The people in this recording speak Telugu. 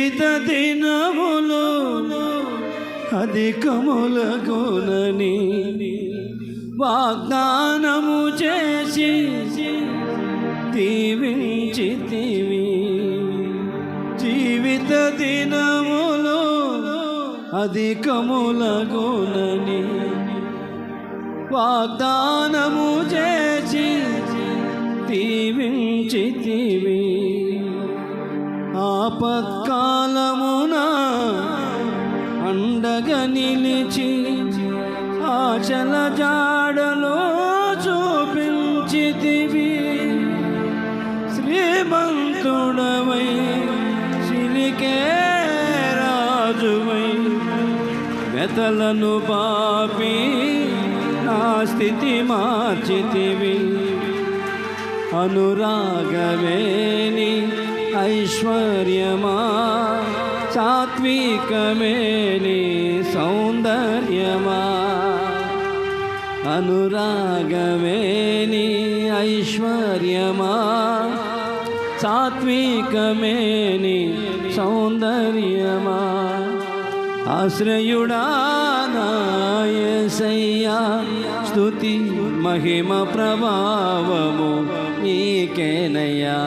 జీవిత దినములు అధికములగునని వాగ్దానము చేసి దీవించితివి. జీవిత దినములు అధికములగునని వాగ్దానము చేసి దీవించితివి. ఆపత్కాలమున అండగా నిలిచి ఆచల జాడలో చూపించితివి. శ్రీమంతుడవై సిలికే రాజువై వెతలను పాపి నా స్థితి మార్చితివి. అనురాగమేని ఐశ్వర్యమా సాత్వికమేని సౌందర్యమా. అనురాగమేని ఐశ్వర్యమా సాత్వికమేని సౌందర్యమా. ఆశ్రయుడా నా యేసయ్యా స్తుతి మహిమ ప్రభావము నీకేనయ్యా.